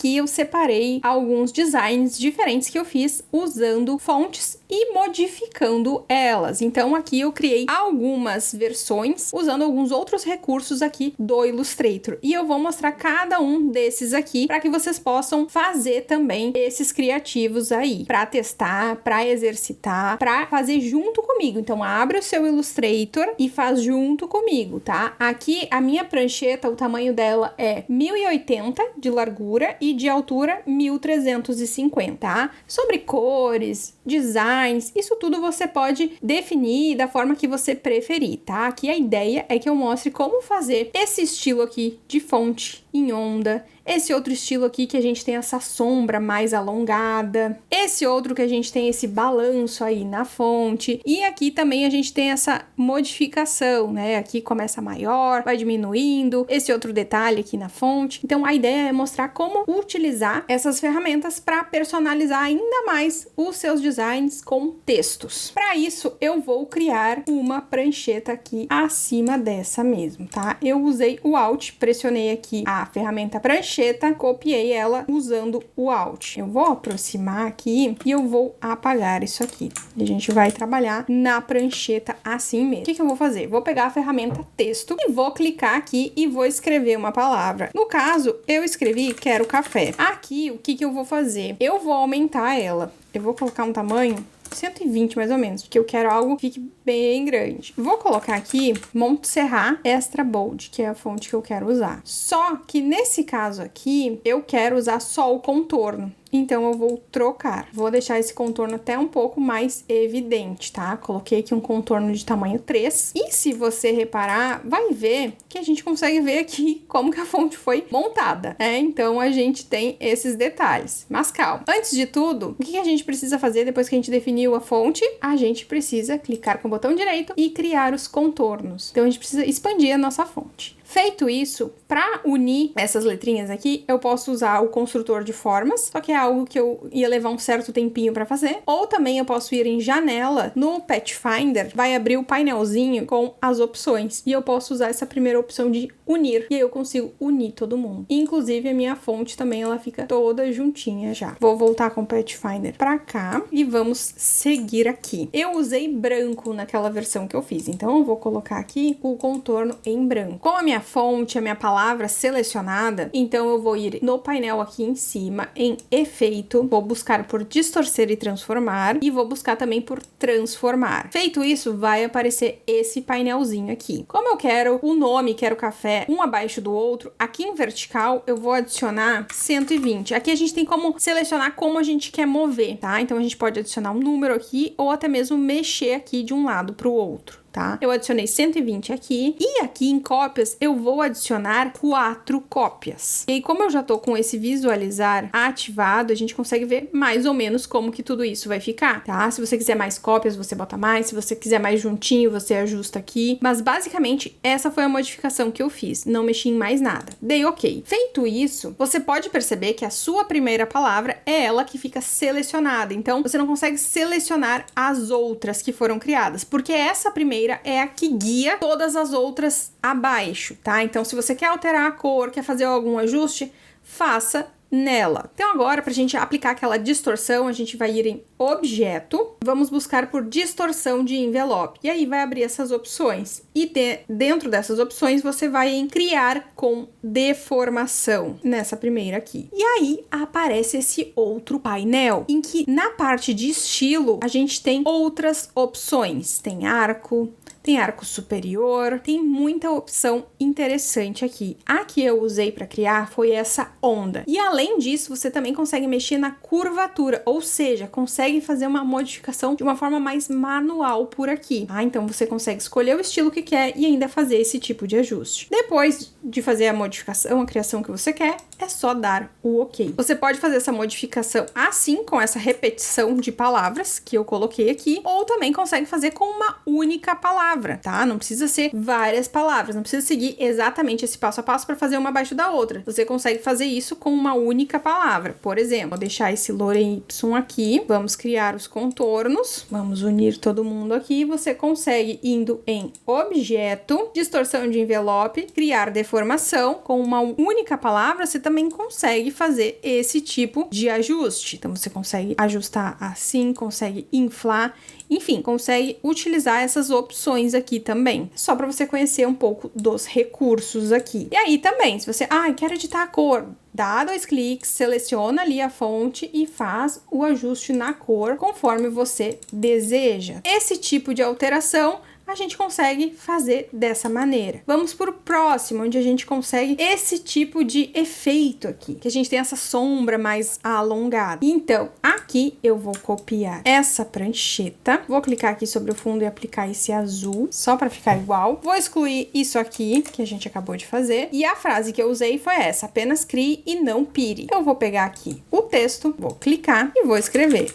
aqui eu separei alguns designs diferentes que eu fiz usando fontes e modificando elas. Então aqui eu criei algumas versões usando alguns outros recursos aqui do Illustrator. E eu vou mostrar cada um desses aqui para que vocês possam fazer também esses criativos aí, para testar, para exercitar, para fazer junto comigo. Então abre o seu Illustrator e faz junto comigo, tá? Aqui a minha prancheta, o tamanho dela é 1080 de largura e de altura 1350, tá? Sobre cores, designs, isso tudo você pode definir da forma que você preferir, tá? Aqui a ideia é que eu mostre como fazer esse estilo aqui de fonte em onda, esse outro estilo aqui que a gente tem essa sombra mais alongada, esse outro que a gente tem esse balanço aí na fonte, e aqui também a gente tem essa modificação, né? Aqui começa maior, vai diminuindo, esse outro detalhe aqui na fonte. Então a ideia é mostrar como utilizar essas ferramentas para personalizar ainda mais os seus designs com textos. Para isso eu vou criar uma prancheta aqui acima dessa mesmo, tá? Eu usei o Alt, pressionei aqui a ferramenta prancheta, copiei ela usando o Alt. Eu vou aproximar aqui e eu vou apagar isso aqui. E a gente vai trabalhar na prancheta assim mesmo. O que eu vou fazer? Vou pegar a ferramenta texto e vou clicar aqui e vou escrever uma palavra. No caso, eu escrevi quero café. Aqui, o que eu vou fazer? Eu vou aumentar ela. Eu vou colocar um tamanho 120 mais ou menos, porque eu quero algo que fique bem grande. Vou colocar aqui Montserrat Extra Bold, que é a fonte que eu quero usar. Só que nesse caso aqui, eu quero usar só o contorno. Então, eu vou trocar. Vou deixar esse contorno até um pouco mais evidente, tá? Coloquei aqui um contorno de tamanho 3. E se você reparar, vai ver que a gente consegue ver aqui como que a fonte foi montada, né? Então, a gente tem esses detalhes. Mas calma. Antes de tudo, o que a gente precisa fazer depois que a gente definiu a fonte? A gente precisa clicar com o botão direito e criar os contornos. Então, a gente precisa expandir a nossa fonte. Feito isso, para unir essas letrinhas aqui, eu posso usar o construtor de formas, só que é algo que eu ia levar um certo tempinho para fazer. Ou também eu posso ir em janela, no Pathfinder, vai abrir o painelzinho com as opções. E eu posso usar essa primeira opção de unir, e aí eu consigo unir todo mundo. Inclusive, a minha fonte também, ela fica toda juntinha já. Vou voltar com o Pathfinder para cá e vamos seguir aqui. Eu usei branco naquela versão que eu fiz, então eu vou colocar aqui o contorno em branco. Com a minha fonte, a minha palavra selecionada, então eu vou ir no painel aqui em cima, em efeito, vou buscar por distorcer e transformar e vou buscar também por transformar. Feito isso, vai aparecer esse painelzinho aqui. Como eu quero o nome, quero café, um abaixo do outro, aqui em vertical eu vou adicionar 120. Aqui a gente tem como selecionar como a gente quer mover, tá? Então a gente pode adicionar um número aqui ou até mesmo mexer aqui de um lado para o outro. Tá? Eu adicionei 120 aqui e aqui em cópias eu vou adicionar 4 cópias. E aí, como eu já tô com esse visualizar ativado, a gente consegue ver mais ou menos como que tudo isso vai ficar, tá? Se você quiser mais cópias, você bota mais. Se você quiser mais juntinho, você ajusta aqui. Mas basicamente essa foi a modificação que eu fiz. Não mexi em mais nada. Dei ok. Feito isso, você pode perceber que a sua primeira palavra é ela que fica selecionada. Então, você não consegue selecionar as outras que foram criadas, porque essa primeira é a que guia todas as outras abaixo, tá? Então, se você quer alterar a cor, quer fazer algum ajuste, faça nela. Então, agora, para a gente aplicar aquela distorção, a gente vai ir em Objeto, vamos buscar por distorção de envelope. E aí vai abrir essas opções. E dentro dessas opções, você vai em Criar com Deformação, nessa primeira aqui. E aí aparece esse outro painel, em que na parte de estilo, a gente tem outras opções. Tem arco superior, tem muita opção interessante aqui. A que eu usei para criar foi essa onda. E além disso, você também consegue mexer na curvatura, ou seja, consegue fazer uma modificação de uma forma mais manual por aqui. Ah, então você consegue escolher o estilo que quer e ainda fazer esse tipo de ajuste. Depois de fazer a modificação, a criação que você quer, é só dar o ok. Você pode fazer essa modificação assim, com essa repetição de palavras que eu coloquei aqui, ou também consegue fazer com uma única palavra, tá? Não precisa ser várias palavras, não precisa seguir exatamente esse passo a passo para fazer uma abaixo da outra. Você consegue fazer isso com uma única palavra. Por exemplo, vou deixar esse Lorem Y aqui, vamos criar os contornos, vamos unir todo mundo aqui. Você consegue indo em Objeto, Distorção de envelope, Criar deformação, informação, com uma única palavra, você também consegue fazer esse tipo de ajuste. Então, você consegue ajustar assim, consegue inflar, enfim, consegue utilizar essas opções aqui também. Só para você conhecer um pouco dos recursos aqui. E aí também, se você, quero editar a cor, dá 2 cliques, seleciona ali a fonte e faz o ajuste na cor conforme você deseja. Esse tipo de alteração a gente consegue fazer dessa maneira. Vamos para o próximo, onde a gente consegue esse tipo de efeito aqui, que a gente tem essa sombra mais alongada. Então, aqui eu vou copiar essa prancheta, vou clicar aqui sobre o fundo e aplicar esse azul, só para ficar igual. Vou excluir isso aqui, que a gente acabou de fazer, e a frase que eu usei foi essa: apenas crie e não pire. Eu vou pegar aqui o texto, vou clicar e vou escrever.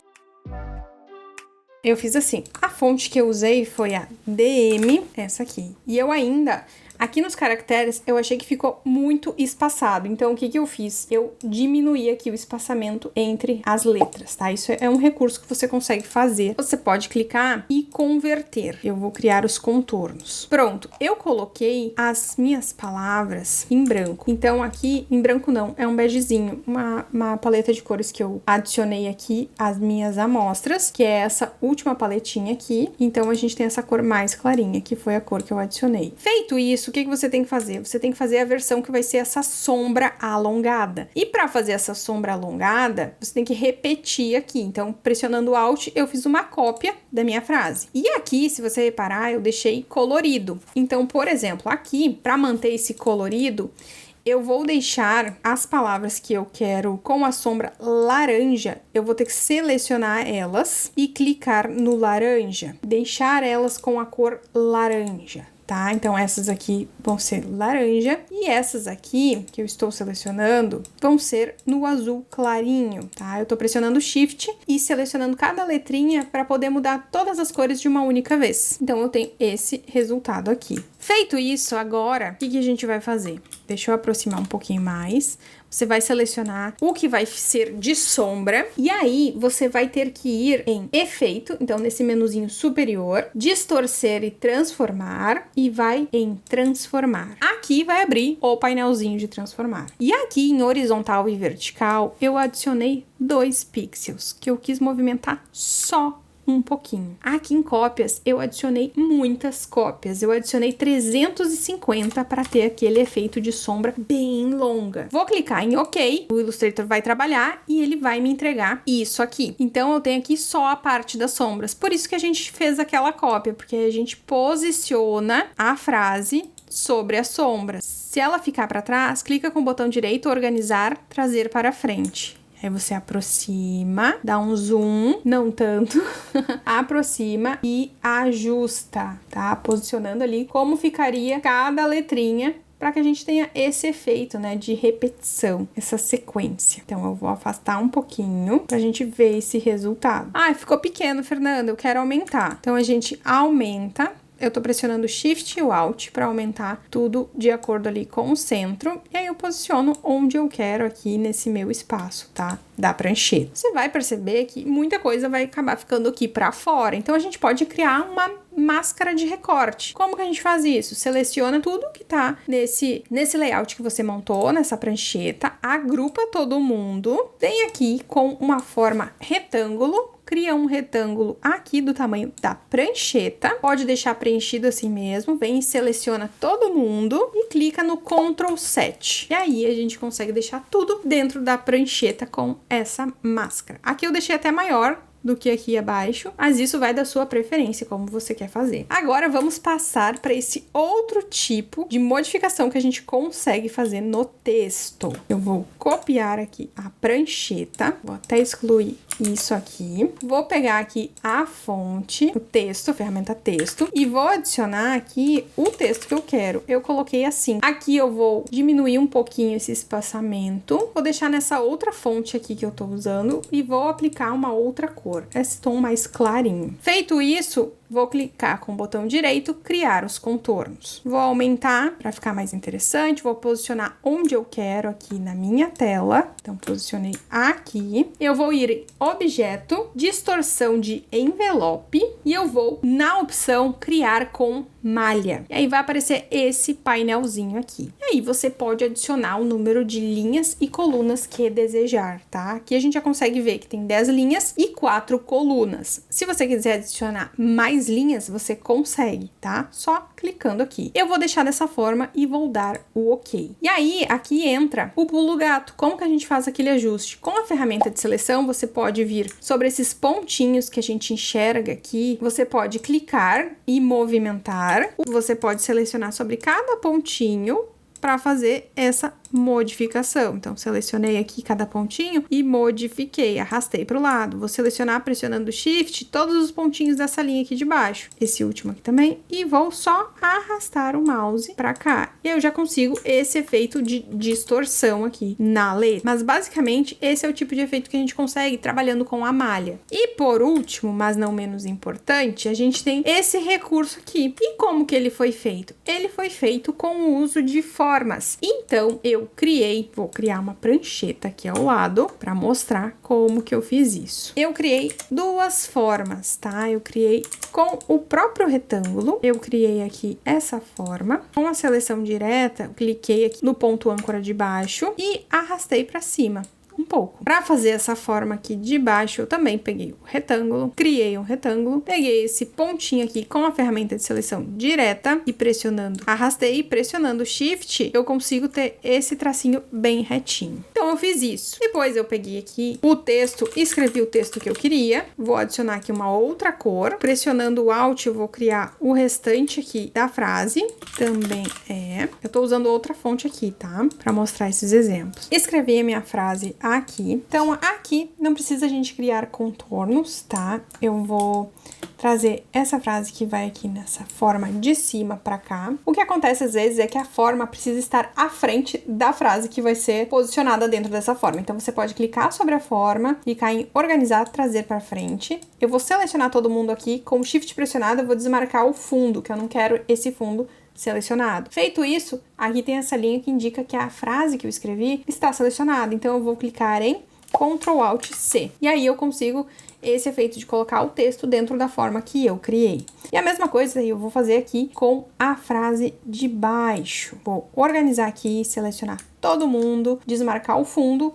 Eu fiz assim, a fonte que eu usei foi a DM, essa aqui. E eu ainda, aqui nos caracteres, eu achei que ficou muito espaçado. Então, o que eu fiz? Eu diminuí aqui o espaçamento entre as letras, tá? Isso é um recurso que você consegue fazer. Você pode clicar e converter. Eu vou criar os contornos. Pronto, eu coloquei as minhas palavras em branco. Então, aqui, em branco não, é um begezinho. Uma paleta de cores que eu adicionei aqui, as minhas amostras, que é essa última paletinha aqui. Então, a gente tem essa cor mais clarinha, que foi a cor que eu adicionei. Feito isso, o que você tem que fazer? Você tem que fazer a versão que vai ser essa sombra alongada. E para fazer essa sombra alongada, você tem que repetir aqui. Então, pressionando Alt, eu fiz uma cópia da minha frase. E aqui, se você reparar, eu deixei colorido. Então, por exemplo, aqui, para manter esse colorido, eu vou deixar as palavras que eu quero com a sombra laranja, eu vou ter que selecionar elas e clicar no laranja. Deixar elas com a cor laranja. Tá? Então, essas aqui vão ser laranja e essas aqui que eu estou selecionando vão ser no azul clarinho, tá? Eu tô pressionando Shift e selecionando cada letrinha para poder mudar todas as cores de uma única vez. Então, eu tenho esse resultado aqui. Feito isso, agora, o que a gente vai fazer? Deixa eu aproximar um pouquinho mais. Você vai selecionar o que vai ser de sombra e aí você vai ter que ir em efeito, então nesse menuzinho superior, distorcer e transformar e vai em transformar. Aqui vai abrir o painelzinho de transformar. E aqui em horizontal e vertical eu adicionei 2 pixels que eu quis movimentar só um pouquinho. Aqui em cópias, eu adicionei muitas cópias. Eu adicionei 350 para ter aquele efeito de sombra bem longa. Vou clicar em OK, o Illustrator vai trabalhar e ele vai me entregar isso aqui. Então, eu tenho aqui só a parte das sombras. Por isso que a gente fez aquela cópia, porque a gente posiciona a frase sobre as sombras. Se ela ficar para trás, clica com o botão direito, organizar, trazer para frente. Aí você aproxima, dá um zoom, não tanto, aproxima e ajusta, tá? Posicionando ali como ficaria cada letrinha para que a gente tenha esse efeito, né, de repetição, essa sequência. Então, eu vou afastar um pouquinho pra gente ver esse resultado. Ficou pequeno, Fernanda, eu quero aumentar. Então, a gente aumenta. Eu tô pressionando o Shift e o Alt para aumentar tudo de acordo ali com o centro. E aí eu posiciono onde eu quero aqui nesse meu espaço, tá? Da prancheta. Você vai perceber que muita coisa vai acabar ficando aqui para fora. Então, a gente pode criar uma máscara de recorte. Como que a gente faz isso? Seleciona tudo que tá nesse layout que você montou, nessa prancheta, agrupa todo mundo, vem aqui com uma forma retângulo, cria um retângulo aqui do tamanho da prancheta, pode deixar preenchido assim mesmo, vem e seleciona todo mundo e clica no Ctrl 7. E aí a gente consegue deixar tudo dentro da prancheta com essa máscara. Aqui eu deixei até maior do que aqui abaixo, mas isso vai da sua preferência, como você quer fazer. Agora vamos passar para esse outro tipo de modificação que a gente consegue fazer no texto. Eu vou copiar aqui a prancheta, vou até excluir isso aqui, vou pegar aqui a fonte, o texto, a ferramenta texto, e vou adicionar aqui o texto que eu quero. Eu coloquei assim. Aqui eu vou diminuir um pouquinho esse espaçamento, vou deixar nessa outra fonte aqui que eu tô usando e vou aplicar uma outra cor, esse tom mais clarinho. Feito isso, vou clicar com o botão direito, criar os contornos. Vou aumentar para ficar mais interessante, vou posicionar onde eu quero aqui na minha tela. Então, posicionei aqui. Eu vou ir em objeto, distorção de envelope e eu vou na opção criar com malha. E aí vai aparecer esse painelzinho aqui. E aí você pode adicionar o número de linhas e colunas que desejar, tá? Aqui a gente já consegue ver que tem 10 linhas e 4 colunas. Se você quiser adicionar mais linhas, você consegue, tá? Só clicando aqui. Eu vou deixar dessa forma e vou dar o OK. E aí, aqui entra o pulo gato. Como que a gente faz aquele ajuste? Com a ferramenta de seleção, você pode vir sobre esses pontinhos que a gente enxerga aqui. Você pode clicar e movimentar. Você pode selecionar sobre cada pontinho para fazer essa modificação. Então, selecionei aqui cada pontinho e modifiquei, arrastei para o lado. Vou selecionar pressionando Shift todos os pontinhos dessa linha aqui de baixo. Esse último aqui também. E vou só arrastar o mouse para cá. E eu já consigo esse efeito de distorção aqui na letra. Mas, basicamente, esse é o tipo de efeito que a gente consegue trabalhando com a malha. E, por último, mas não menos importante, a gente tem esse recurso aqui. E como que ele foi feito? Ele foi feito com o uso de formas. Então, vou criar uma prancheta aqui ao lado para mostrar como que eu fiz isso. Eu criei duas formas, tá? Eu criei com o próprio retângulo, eu criei aqui essa forma. Com a seleção direta, cliquei aqui no ponto âncora de baixo e arrastei para cima um pouco. Para fazer essa forma aqui de baixo, eu também peguei o retângulo, criei um retângulo, peguei esse pontinho aqui com a ferramenta de seleção direta e pressionando, arrastei e pressionando Shift, eu consigo ter esse tracinho bem retinho. Então, eu fiz isso. Depois, eu peguei aqui o texto, escrevi o texto que eu queria, vou adicionar aqui uma outra cor, pressionando o Alt, eu vou criar o restante aqui da frase, também eu tô usando outra fonte aqui, tá? Para mostrar esses exemplos. Escrevi a minha frase aqui. Então, aqui não precisa a gente criar contornos, tá? Eu vou trazer essa frase que vai aqui nessa forma de cima pra cá. O que acontece às vezes é que a forma precisa estar à frente da frase que vai ser posicionada dentro dessa forma. Então, você pode clicar sobre a forma, clicar em organizar, trazer pra frente. Eu vou selecionar todo mundo aqui, com o Shift pressionado eu vou desmarcar o fundo, que eu não quero esse fundo selecionado. Feito isso, aqui tem essa linha que indica que a frase que eu escrevi está selecionada. Então, eu vou clicar em Ctrl Alt C. E aí, eu consigo esse efeito de colocar o texto dentro da forma que eu criei. E a mesma coisa eu vou fazer aqui com a frase de baixo. Vou organizar aqui, selecionar todo mundo, desmarcar o fundo,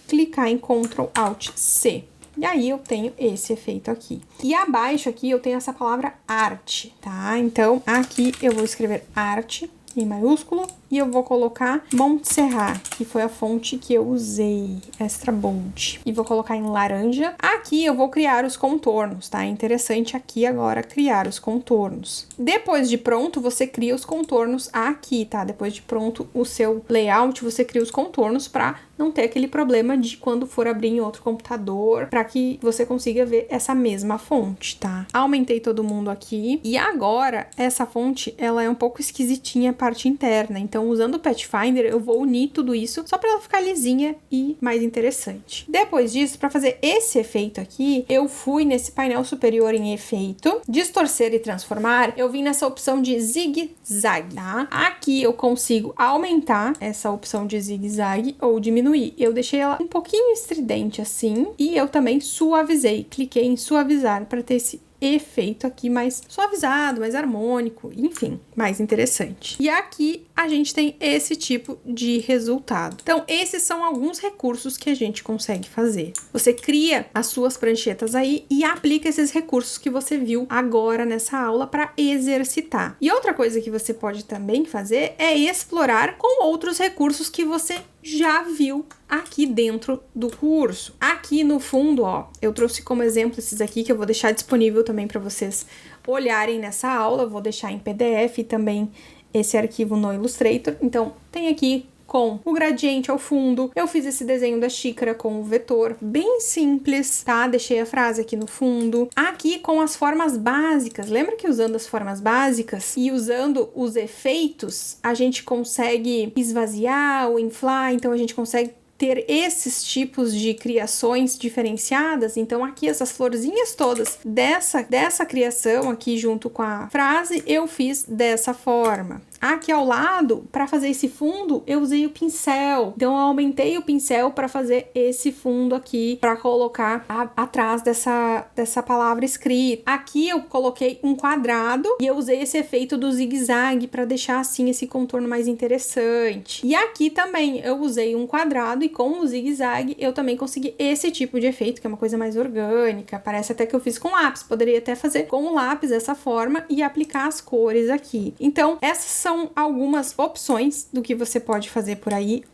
clicar em Ctrl Alt C. E aí, eu tenho esse efeito aqui. E abaixo aqui, eu tenho essa palavra arte, tá? Então, aqui eu vou escrever arte em maiúsculo e eu vou colocar Montserrat, que foi a fonte que eu usei, Extra Bold. E vou colocar em laranja. Aqui eu vou criar os contornos, tá? É interessante aqui agora criar os contornos. Depois de pronto, você cria os contornos aqui, tá? Depois de pronto o seu layout, você cria os contornos para não ter aquele problema de quando for abrir em outro computador, para que você consiga ver essa mesma fonte, tá? Aumentei todo mundo aqui. E agora, essa fonte, ela é um pouco esquisitinha a parte interna. Então, usando o Pathfinder, eu vou unir tudo isso só para ela ficar lisinha e mais interessante. Depois disso, para fazer esse efeito aqui, eu fui nesse painel superior em efeito, distorcer e transformar, eu vim nessa opção de zigue-zague, tá? Aqui eu consigo aumentar essa opção de zigue-zague ou diminuir. Eu deixei ela um pouquinho estridente assim e eu também suavizei. Cliquei em suavizar para ter esse efeito aqui mais suavizado, mais harmônico, enfim, mais interessante. E aqui a gente tem esse tipo de resultado. Então, esses são alguns recursos que a gente consegue fazer. Você cria as suas pranchetas aí e aplica esses recursos que você viu agora nessa aula para exercitar. E outra coisa que você pode também fazer é explorar com outros recursos que você já viu aqui dentro do curso. Aqui no fundo, ó, eu trouxe como exemplo esses aqui que eu vou deixar disponível também para vocês olharem nessa aula. Eu vou deixar em PDF também esse arquivo no Illustrator. Então, tem aqui com o gradiente ao fundo. Eu fiz esse desenho da xícara com o vetor, bem simples, tá? Deixei a frase aqui no fundo. Aqui com as formas básicas. Lembra que usando as formas básicas e usando os efeitos, a gente consegue esvaziar ou inflar, então a gente consegue ter esses tipos de criações diferenciadas. Então, aqui essas florzinhas todas dessa criação aqui junto com a frase, eu fiz dessa forma. Aqui ao lado, para fazer esse fundo, eu usei o pincel. Então, eu aumentei o pincel para fazer esse fundo aqui, para colocar atrás dessa palavra escrita. Aqui eu coloquei um quadrado e eu usei esse efeito do zigue-zague para deixar assim esse contorno mais interessante. E aqui também eu usei um quadrado e com o zigue-zague eu também consegui esse tipo de efeito, que é uma coisa mais orgânica. Parece até que eu fiz com lápis. Poderia até fazer com o lápis dessa forma e aplicar as cores aqui. Então, essas são algumas opções do que você pode fazer por aí.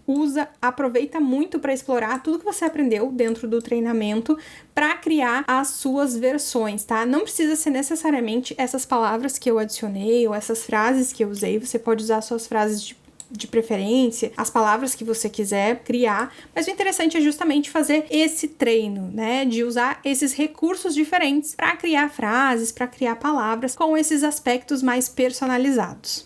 Aproveita muito para explorar tudo que você aprendeu dentro do treinamento para criar as suas versões, tá? Não precisa ser necessariamente essas palavras que eu adicionei ou essas frases que eu usei. Você pode usar suas frases de preferência, as palavras que você quiser criar, mas o interessante é justamente fazer esse treino, né, de usar esses recursos diferentes para criar frases, para criar palavras com esses aspectos mais personalizados.